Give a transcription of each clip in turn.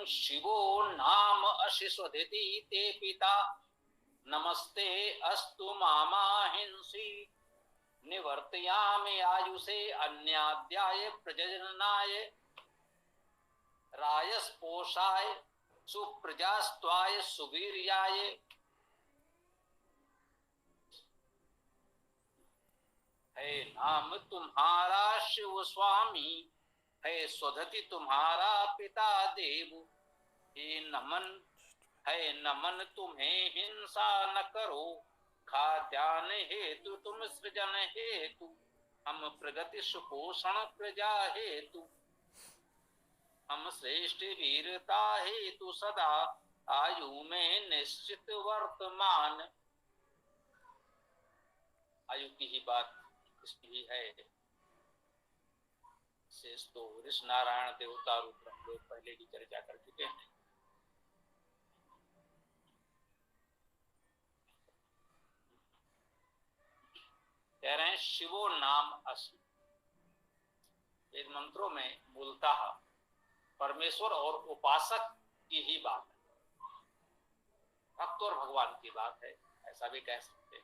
शिवो नाम अशिस्वधिति ते पिता नमस्ते अस्तु मामा हिंसी निवर्तयामि आयुषे अन्याद्याय प्रजननाय रायस्पोषाय सुप्रजास्त्वाय सुवीर्याय। है नाम तुम्हारा शिव स्वामी, है स्वधति तुम्हारा पिता देव। हे नमन, है नमन तुम्हें हिंसा न करो, खाद्यान हेतु तुम सृजन हेतु, हम प्रगति सुपोषण प्रजा हेतु, हम श्रेष्ठ वीरता हेतु सदा आयु में निश्चित वर्तमान। आयु की ही बात इसकी ही है। शेष तो ऋषि नारायण देवता रूप हम लोग पहले ही चर्चा कर चुके हैं। कह रहे हैं शिवो नाम असि। वेद मंत्रों में मूलतः परमेश्वर और उपासक की ही बात है, भक्त और भगवान की बात है, ऐसा भी कह सकते हैं।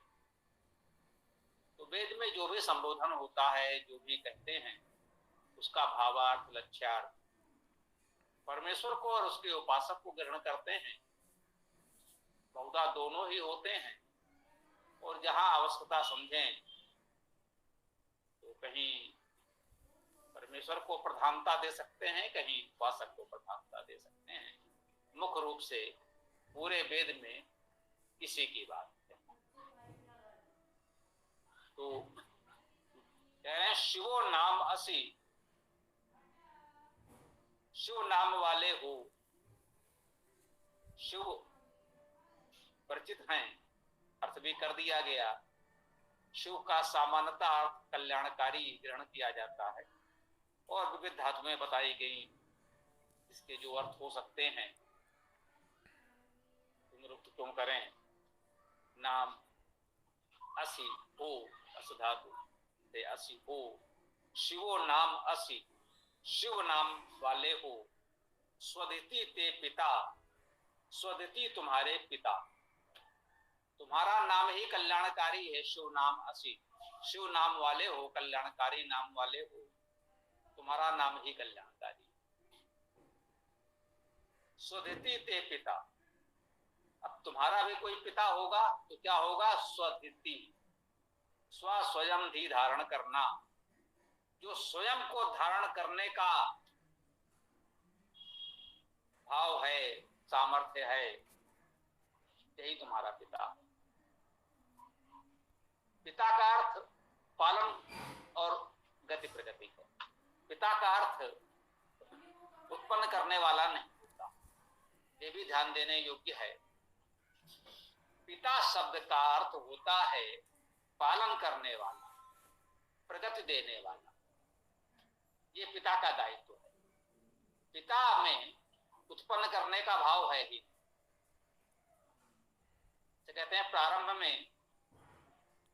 तो वेद में जो भी संबोधन होता है, जो भी कहते हैं, उसका भावार्थ लक्ष्यार्थ परमेश्वर को और उसके उपासक को ग्रहण करते हैं। बहुधा दोनों ही होते हैं, और जहां आवश्यकता समझें तो कहीं परमेश्वर को प्रधानता दे सकते हैं, कहीं उपासक को प्रधानता दे सकते हैं। मुख्य रूप से पूरे वेद में इसी की बात है। तो कह रहे हैं शिवो नाम असि, शिव नाम वाले हो। शिव परिचित हैं, अर्थ भी कर दिया गया। शिव का सामान्यतः अर्थ कल्याणकारी ग्रहण किया जाता है, और विविध धातुएं बताई गई इसके जो अर्थ हो सकते हैं। पुनरुक्त क्यों करें, नाम असि हो, अस धातु से असि हो। शिवो नाम असि, शिव नाम वाले हो। स्वदिति ते पिता, स्वदिति तुम्हारे पिता। तुम्हारा नाम ही कल्याणकारी है, शिव नाम असि। शिव नाम वाले हो, कल्याणकारी नाम वाले हो, तुम्हारा नाम ही कल्याणकारी। स्वदिति ते पिता, अब तुम्हारा भी कोई पिता होगा तो क्या होगा, स्वदिति, स्व स्वयं धी धारण करना, जो स्वयं को धारण करने का भाव है, सामर्थ्य है, यही तुम्हारा पिता। पिता का अर्थ पालन और गति प्रगति है। पिता का अर्थ उत्पन्न करने वाला नहीं होता, ये भी ध्यान देने योग्य है। पिता शब्द का अर्थ होता है पालन करने वाला, प्रगति देने वाला। ये पिता का दायित्व है। पिता में उत्पन्न करने का भाव है ही। तो कहते हैं प्रारंभ में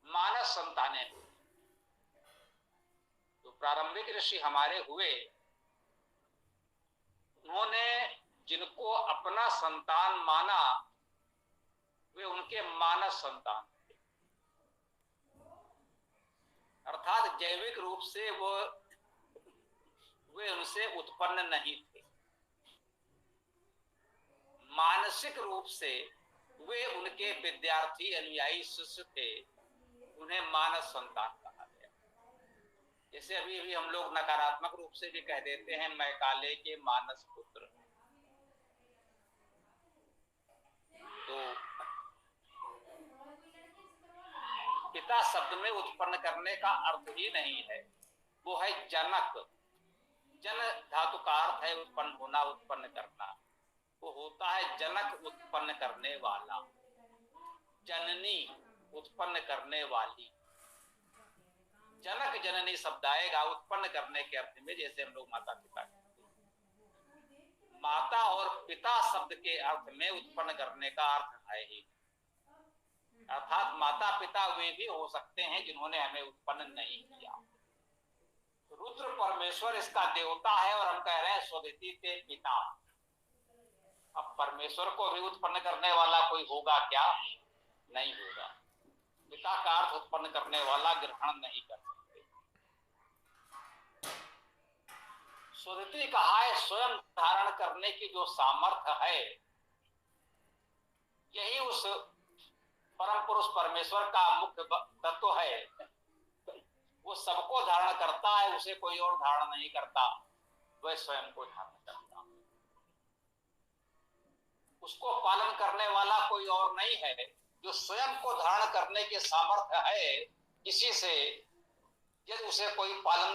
मानस संतानें हुई, तो प्रारंभिक ऋषि हमारे हुए, उन्होंने जिनको अपना संतान माना वे उनके मानस संतान थे, अर्थात जैविक रूप से वे उनसे उत्पन्न नहीं थे, मानसिक रूप से वे उनके विद्यार्थी अनुयायी शिष्य थे, उन्हें मानस संतान कहा गया। जैसे अभी भी हम लोग नकारात्मक रूप से भी कह देते हैं मैकाले के मानस पुत्र। तो पिता शब्द में उत्पन्न करने का अर्थ ही नहीं है, वो है जनक। जन धातु का अर्थ है उत्पन्न होना, उत्पन्न करना। वो होता है जनक, उत्पन्न करने वाला। जननी, उत्पन्न करने वाली। जनक जननी शब्द आएगा उत्पन्न करने के अर्थ में, जैसे हम लोग माता पिता कहते हैं। माता और पिता शब्द के अर्थ में उत्पन्न करने का अर्थ है ही, अर्थात माता पिता वे भी हो सकते हैं जिन्होंने हमें उत्पन्न नहीं किया। रुद्र परमेश्वर इसका देवता है, और हम कह रहे हैं स्वदिति ते पिता। परमेश्वर को भी उत्पन्न करने वाला कोई होगा क्या? नहीं होगा। पिता का अर्थ उत्पन्न करने वाला ग्रहण नहीं कर सकते। सुधृति कहा है स्वयं धारण करने की जो सामर्थ्य है, यही उस परम पुरुष परमेश्वर का मुख्य तत्व है। वो सबको धारण करता है, उसे कोई और धारण नहीं करता, वह स्वयं को धारण करता। उसको पालन करने वाला कोई और नहीं है। जो स्वयं को धारण करने के सामर्थ्य है, इसी से यदि उसे कोई पालन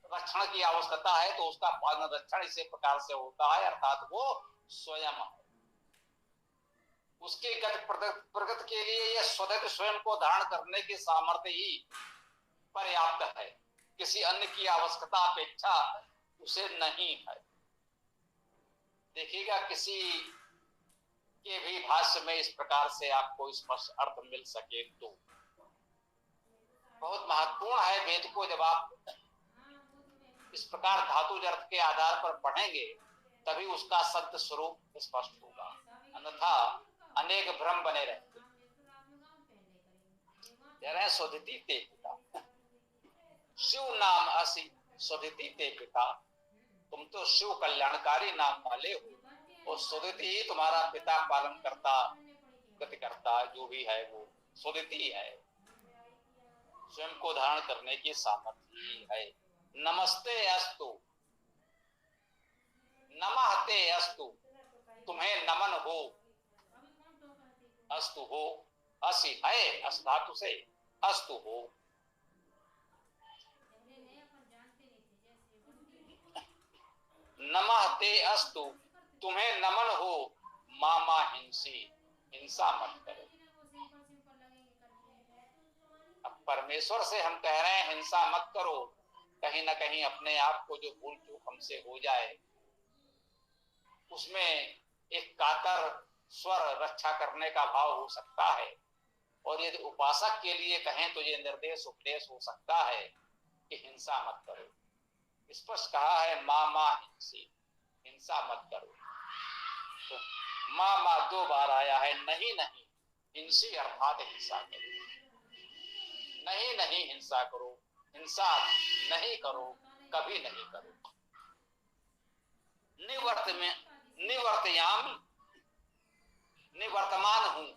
रक्षण की आवश्यकता है तो उसका पालन रक्षण इसी प्रकार से होता है, अर्थात वो स्वयं है। उसके गत प्रगति के लिए यह स्वयं को धारण करने की सामर्थ्य ही पर्याप्त है। किसी अन्य की आवश्यकता अपेक्षा उसे नहीं है। देखिएगा किसी के भी भाष्य में इस प्रकार से आपको स्पष्ट अर्थ मिल सके तो बहुत महत्वपूर्ण है। वेद को जब आप इस प्रकार धातुज अर्थ के आधार पर पढ़ेंगे तभी उसका सत्य स्वरूप स्पष्ट होगा, अन्यथा अनेक भ्रम बने रहते। स्वधिति ते पिता, शिव नाम असि स्वधिति ते पिता। तुम तो शिव कल्याणकारी नाम वाले हो और स्वधिति ही तुम्हारा पिता पालन करता गति करता जो भी है वो स्वधिति है, स्वयं को धारण करने की सामर्थ्य ही है। नमस्ते अस्तु, नमस्ते अस्तु, तुम्हें नमन हो, अस्तु हो, असि है, अस धातु से अस्तु हो। नमस्ते अस्तु, तुम्हें नमन हो, मामा हिंसी, हिंसा मत करो। अब परमेश्वर से हम कह रहे हैं हिंसा मत करो, कहीं ना कहीं अपने आप को जो भूल चूक हमसे हो जाए उसमें एक कातर स्वर रक्षा करने का भाव हो सकता है, और यदि उपासक के लिए कहें तो ये निर्देश उपदेश हो सकता है कि हिंसा मत करो। स्पष्ट कहा है मामा हिंसी, हिंसा मत करो। तो मामा 2 बार आया है, नहीं नहीं हिंसी अर्थात हिंसा करो, नहीं नहीं हिंसा करो, हिंसा नहीं करो, कभी नहीं करो। निवर्तयाम, निवर्तमान हूं,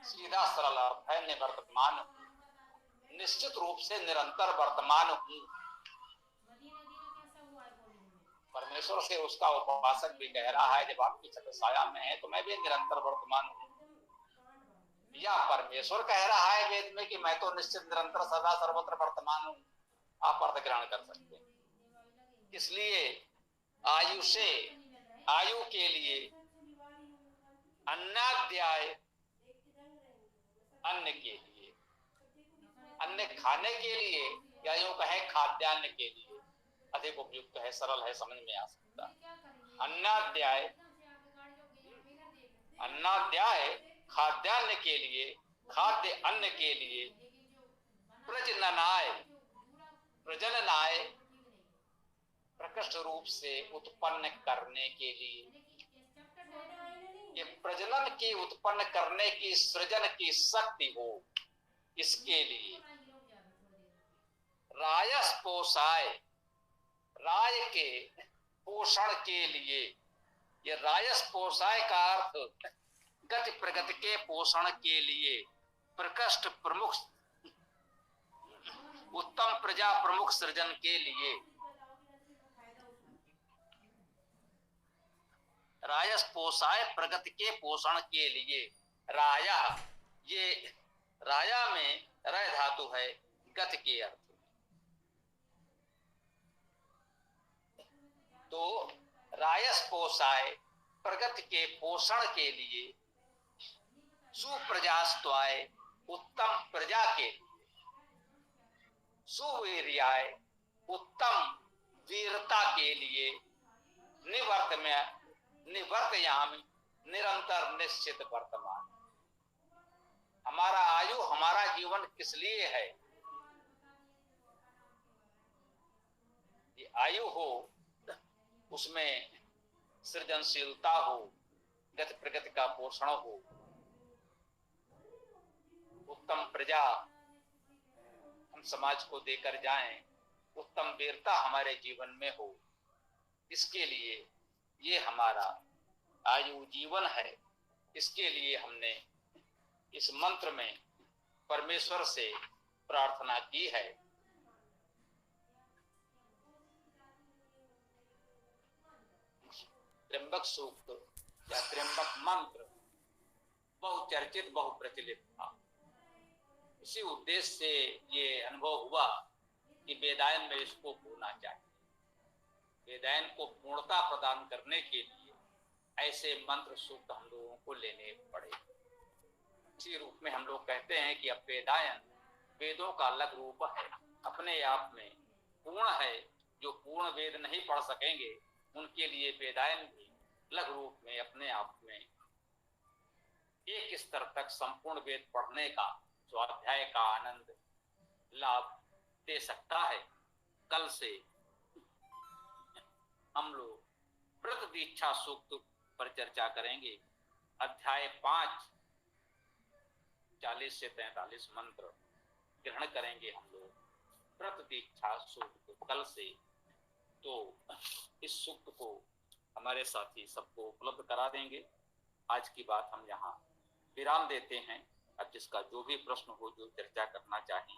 सीधा सरल अर्थ है निवर्तमान हूं, निश्चित रूप से निरंतर वर्तमान हूं। परमेश्वर से उसका उपासक भी कह रहा है जब आपकी छत्र साया में है तो मैं भी निरंतर वर्तमान हूं, या परमेश्वर कह रहा है वेद में कि मैं तो निश्चित निरंतर सदा सर्वत्र वर्तमान हूं। आप अर्थ ग्रहण कर सकते हैं। इसलिए आयु से, आयु के लिए अन्नाध्याय, अन्न के लिए, अन्न खाने के लिए, या यूं कहें खाद्यान्न के लिए अधिक उपयुक्त है, सरल है, समझ में आ सकता। अन्नाध्याय, अन्नाध्याय खाद्यान्न के लिए, खाद्य अन्न के लिए, प्रजननाय, प्रजननाय प्रकृष्ट रूप से उत्पन्न करने के लिए, ये प्रजनन की उत्पन्न करने की सृजन की शक्ति हो, इसके लिए। रायस पोषाय, राय के पोषण के लिए, ये रायस पोषाय का अर्थ गति प्रगति के पोषण के लिए, प्रकृष्ट प्रमुख उत्तम प्रजा प्रमुख सृजन के लिए, रायस पोषाय प्रगति के पोषण के लिए। राया, ये राया में रय धातु है गति के अर्थ। तो रायस पोषाय प्रगति के पोषण के लिए, सुप्रजास्त्वाय उत्तम प्रजा के लिए, सुवीर्याय उत्तम वीरता के लिए, निवर्त में निवर्तयामि निरंतर निश्चित वर्तमान। हमारा आयु, हमारा जीवन किस लिए है? ये आयु हो उसमें सृजनशीलता हो, गति प्रगति का पोषण हो, उत्तम प्रजा हम समाज को देकर जाएं, उत्तम वीरता हमारे जीवन में हो, इसके लिए ये हमारा आयु जीवन है। इसके लिए हमने इस मंत्र में परमेश्वर से प्रार्थना की है। त्र्यंबक सूक्त या त्र्यंबक मंत्र बहुचर्चित बहुप्रचलित था। इसी उद्देश्य से ये अनुभव हुआ कि वेदायन में इसको होना चाहिए। वेदायन को पूर्णता प्रदान करने के लिए ऐसे मंत्र सूक्त हम लोगों को लेने पड़े। इसी रूप में हम लोग कहते हैं कि अब वेदायन वेदों का अलग रूप है, अपने आप में पूर्ण है। जो पूर्ण वेद नहीं पढ़ सकेंगे उनके लिए वेदायन भी अलग रूप में अपने आप में एक स्तर तक संपूर्ण वेद पढ़ने का, स्वाध्याय का आनंद लाभ दे सकता है। कल से हम लोग व्रत दीक्षा सूक्त पर चर्चा करेंगे। अध्याय 5 40 से 43 मंत्र ग्रहण करेंगे हम लोग व्रत दीक्षा सूक्त कल से। तो इस सूक्त को हमारे साथी सबको उपलब्ध करा देंगे। आज की बात हम यहाँ विराम देते हैं। अब जिसका जो भी प्रश्न हो, जो चर्चा करना चाहें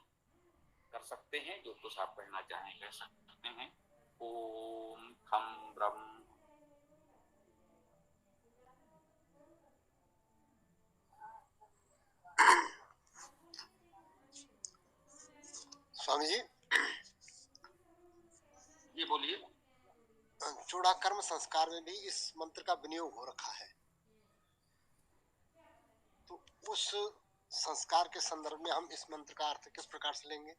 कर सकते हैं, जो कुछ आप पढ़ना चाहें कह सकते हैं। ओम खम ब्रह्म। स्वामी जी, ये बोलिए। चूड़ाकर्म संस्कार में भी इस मंत्र का विनियोग हो रखा है, तो उस संस्कार के संदर्भ में हम इस मंत्र का अर्थ किस प्रकार से लेंगे?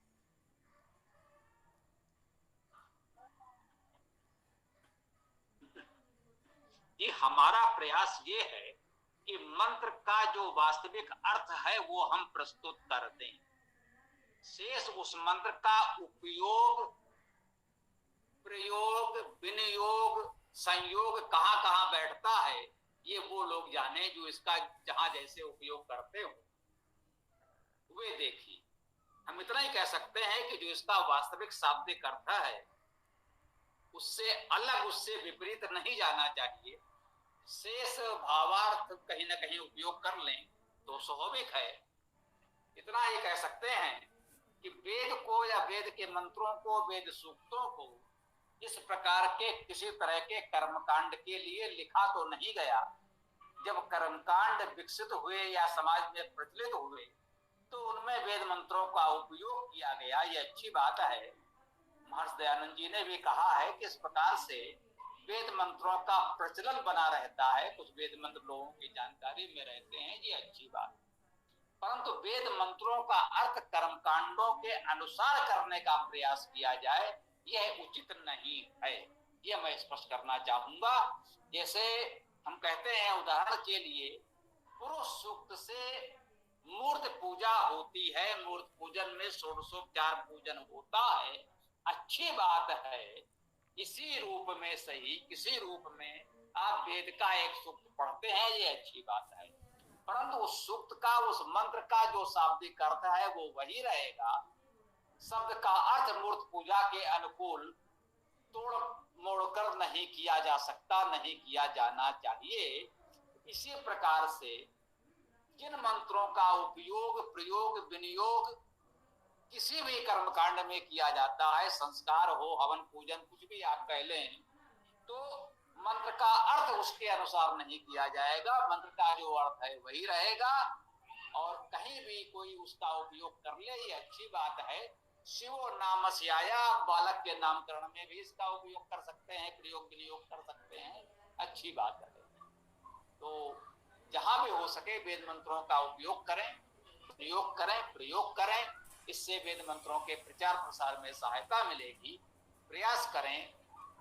ये हमारा प्रयास ये है कि मंत्र का जो वास्तविक अर्थ है वो हम प्रस्तुत कर दें। शेष उस मंत्र का उपयोग, प्रयोग, विनियोग, संयोग कहाँ कहाँ बैठता है ये वो लोग जाने जो इसका जहां जैसे उपयोग करते हो वे देखिए। हम इतना ही कह सकते हैं कि जो इसका वास्तविक शाब्दिक अर्थ है उससे अलग, उससे विपरीत नहीं जाना चाहिए। शेष भावार्थ कहीं ना कहीं उपयोग कर लें तो स्वाभाविक है। इतना ही कह सकते हैं कि वेद को या वेद के मंत्रों को, वेद सूक्तों को इस प्रकार के किसी तरह के कर्मकांड के लिए लिखा तो नहीं गया। जब कर्मकांड विकसित हुए या समाज में प्रचलित हुए तो उनमें वेद मंत्रों का उपयोग किया गया। ये अच्छी बात है। महर्षि दयानंद जी ने भी कहा है कि इस प्रकार से वेद मंत्रों का प्रचलन बना रहता है। कुछ वेद मंत्र लोगों की जानकारी में रहते हैं, ये अच्छी बात। परंतु वेद मंत्रों का अर्थ कर्मकांडों के अनुसार करने का प्रयास किया जाए यह उचित नहीं है। यह मैं स्पष्ट करना चाहूंगा। जैसे हम कहते हैं उदाहरण के लिए, पुरुष सूक्त से मूर्त पूजा होती है, मूर्त पूजन में षोडशोपचार पूजन होता है, अच्छी बात है। इसी रूप में सही किसी रूप में आप वेद का एक सूक्त पढ़ते हैं, ये अच्छी बात है। परंतु उस सूक्त का, उस मंत्र का जो शाब्दिक अर्थ है वो वही रहेगा। शब्द का अर्थ मूर्त पूजा के अनुकूल तोड़ मोड़कर नहीं किया जा सकता, नहीं किया जाना चाहिए। इसी प्रकार से जिन मंत्रों का उपयोग, प्रयोग, विनियोग किसी भी कर्मकांड में किया जाता है, संस्कार हो, हवन पूजन, कुछ भी आप कह लें, तो मंत्र का अर्थ उसके अनुसार नहीं किया जाएगा। मंत्र का जो अर्थ है वही रहेगा। और कहीं भी कोई उसका उपयोग कर ले ये अच्छी बात है। शिवो नामस्याया, बालक के नामकरण में भी इसका उपयोग कर सकते हैं, प्रयोग विनियोग कर सकते हैं, अच्छी बात है। तो जहां भी हो सके वेद मंत्रों का उपयोग करें, प्रयोग करें, प्रयोग करें। इससे वेद मंत्रों के प्रचार प्रसार में सहायता मिलेगी। प्रयास करें,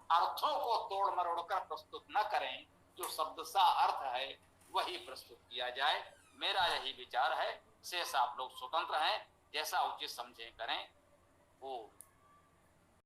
अर्थों को तोड़ मरोड़ कर प्रस्तुत न करें, जो शब्द सा अर्थ है वही प्रस्तुत किया जाए। मेरा यही विचार है। शेष आप लोग स्वतंत्र हैं, जैसा उचित समझें करें। वो